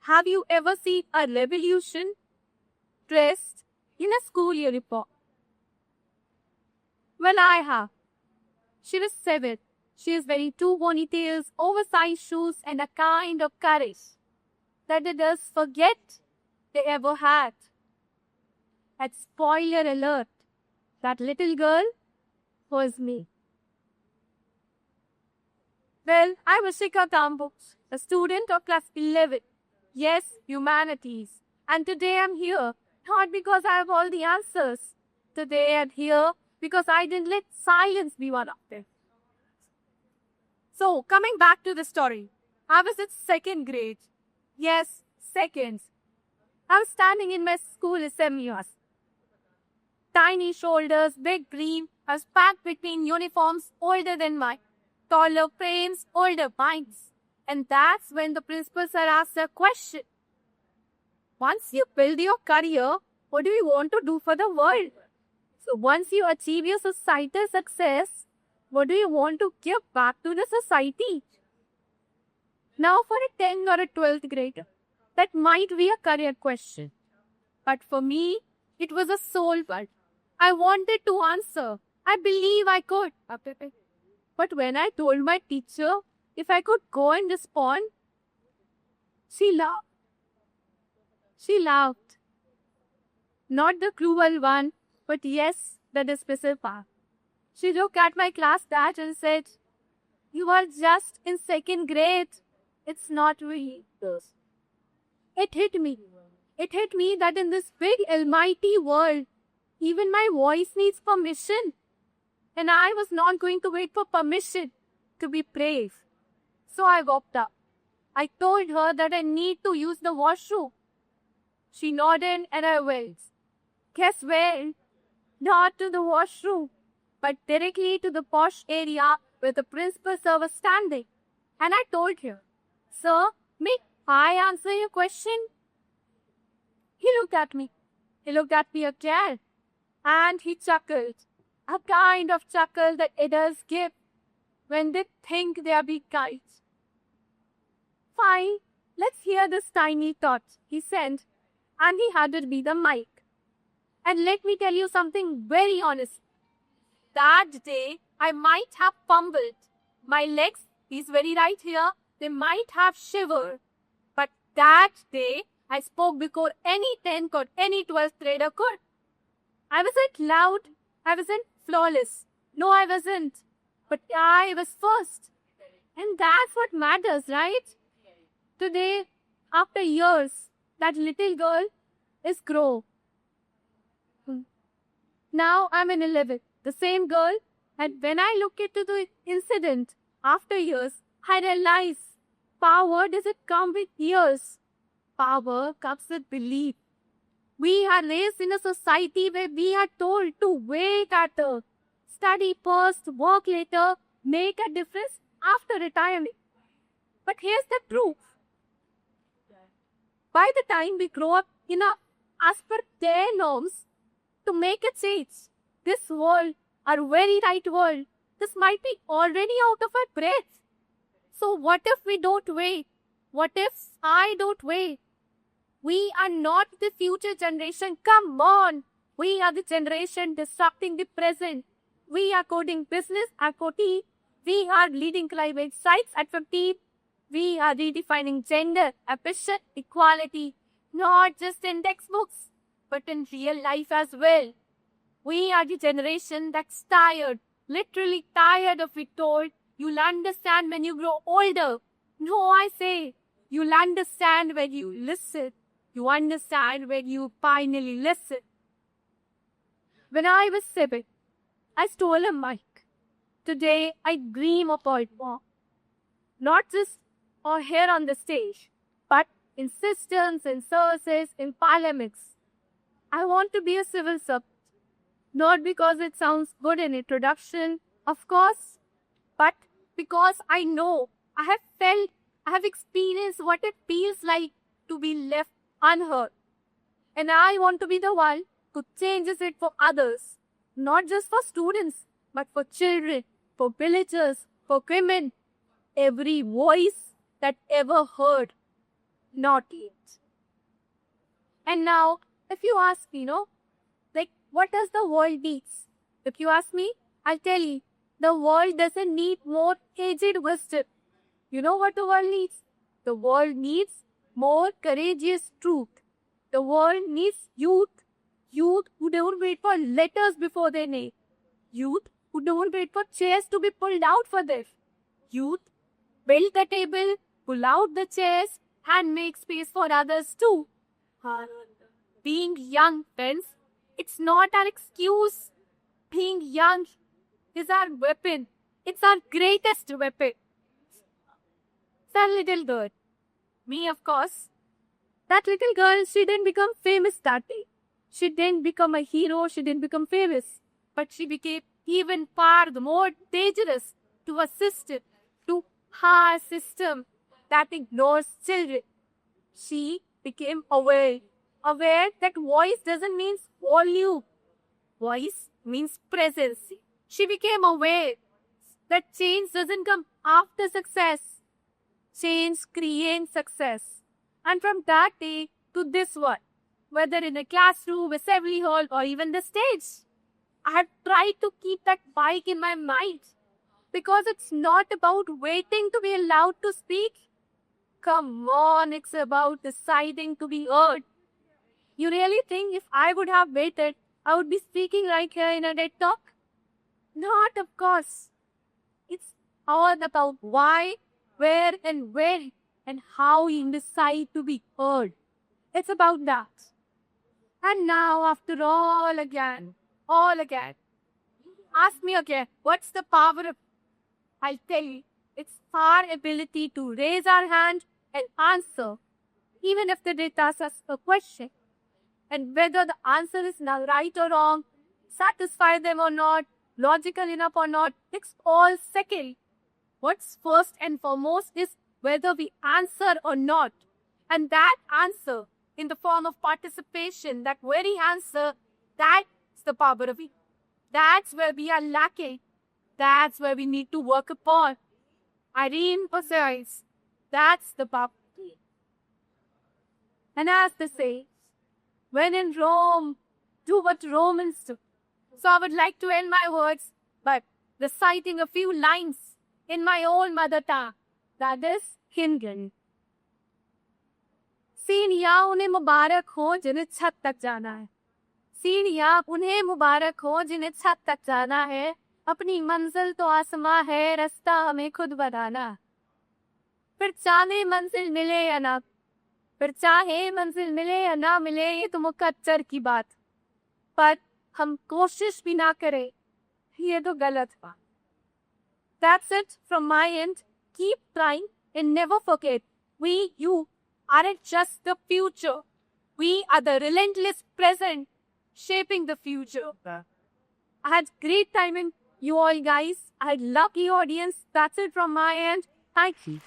Have you ever seen a revolution dressed in a school uniform? Well, I have. She was 7. She has very two ponytails, oversized shoes, and a kind of courage that others forget they ever had. And spoiler alert, that little girl was me. Well, I was Shikha Kamboj, a student of class 11. Yes, humanities. And today I'm here, not because I have all the answers. Today I'm here because I didn't let silence be one of them. So, coming back to the story, I was in second grade. Yes, second. I was standing in my school assemblies. Tiny shoulders, big dream. I was packed between uniforms older than mine, taller frames, older minds. And that's when the principal sir asked a question. Once you build your career, what do you want to do for the world? So once you achieve your societal success, what do you want to give back to the society? Now for a 10th or a 12th grader, that might be a career question. But for me, it was a soul one. I wanted to answer. I believe I could. But when I told my teacher if I could go and respond, she laughed. She laughed. Not the cruel one, but yes, the dismissive part. She looked at my class badge and said, "You are just in second grade. It's not really this." It hit me. It hit me that in this big almighty world, even my voice needs permission. And I was not going to wait for permission to be brave. So I walked up. I told her that I need to use the washroom. She nodded and I went. Guess where? Not to the washroom, but directly to the posh area where the principal sir was standing. And I told him, "Sir, may I answer your question?" He looked at me. He looked at me again. And he chuckled. A kind of chuckle that adults give when they think they are big guys. "Fine, let's hear this tiny thought," he said. And he handed me the mic. And let me tell you something very honest. That day, I might have fumbled. My legs, he's very right here, they might have shivered. But that day, I spoke before any 10th or any 12th grader could. I wasn't loud. I wasn't flawless. No, I wasn't. But I was first. And that's what matters, right? Today, after years, that little girl is grown. Now I'm in 11th, the same girl. And when I look into the incident after years, I realize power doesn't come with years. Power comes with belief. We are raised in a society where we are told to wait at the study first, work later, make a difference after retiring. But here's the truth. By the time we grow up as per their norms, to make a change, this world, our very right world, this might be already out of our breath. So what if we don't wait? What if I don't wait? We are not the future generation. Come on. We are the generation disrupting the present. We are coding business at 40. We are leading climate science at 50. We are redefining gender, ambition, equality, not just in textbooks, but in real life as well. We are the generation that's tired, literally tired of it told, "You'll understand when you grow older." No, I say, you'll understand when you listen. You understand when you finally listen. When I was 7, I stole a mic. Today, I dream about more. Not just here on the stage, but in systems, in services, in parliaments. I want to be a civil servant. Not because it sounds good in introduction, of course, but because I know, I have felt, I have experienced what it feels like to be left unheard. And I want to be the one who changes it for others. Not just for students, but for children, for villagers, for women. Every voice that ever heard. not yet. And now, if you ask me, like, what does the world needs? If you ask me, I'll tell you, the world doesn't need more aged wisdom. You know what the world needs? The world needs more courageous truth. The world needs youth. Youth who don't wait for letters before they name. Youth who don't wait for chairs to be pulled out for them. Youth, build the table, pull out the chairs, and make space for others too. Being young, friends, it's not an excuse. Being young is our weapon. It's our greatest weapon. That little girl, me of course, that little girl, she didn't become famous that day. She didn't become a hero, she didn't become famous. But she became even far more dangerous to a system, to her system that ignores children. She became aware that voice doesn't mean volume. Voice means presence. She became aware that change doesn't come after success. Change creates success. And from that day to this one, whether in a classroom, assembly hall, or even the stage, I have tried to keep that bike in my mind. Because it's not about waiting to be allowed to speak. Come on, it's about deciding to be heard. You really think if I would have waited, I would be speaking right here in a TED Talk? Not, of course. It's all about why, where, and when, and how you decide to be heard. It's about that. And now, after all again, ask me again, what's the power of... I'll tell you, it's our ability to raise our hand and answer, even if the data asks us a question. And whether the answer is now right or wrong, satisfy them or not, logical enough or not, it's all second. What's first and foremost is whether we answer or not. And that answer, in the form of participation, that very answer, that's the power of it. That's where we are lacking. That's where we need to work upon. I re-emphasize, that's the power. And as they say, when in Rome, do what Romans do. So I would like to end my words by reciting a few lines in my own mother tongue, that is Hindi. सीढ़ियाँ उन्हें मुबारक हो जिन्हें छत तक जाना है. सीढ़ियाँ उन्हें मुबारक हो जिन्हें छत तक जाना है. अपनी मंजिल तो आसमां है, रास्ता हमें खुद बनाना. फिर चाहे मंजिल मिले या ना, मिले, ये तो मुकद्दर की बात. पर हम कोशिश भी ना करें, ये तो गलत बात. That's it from my end. Keep trying and never forget, you aren't just the future. We are the relentless present, shaping the future. I had great time in you all guys. I had lucky audience. That's it from my end. Thank you.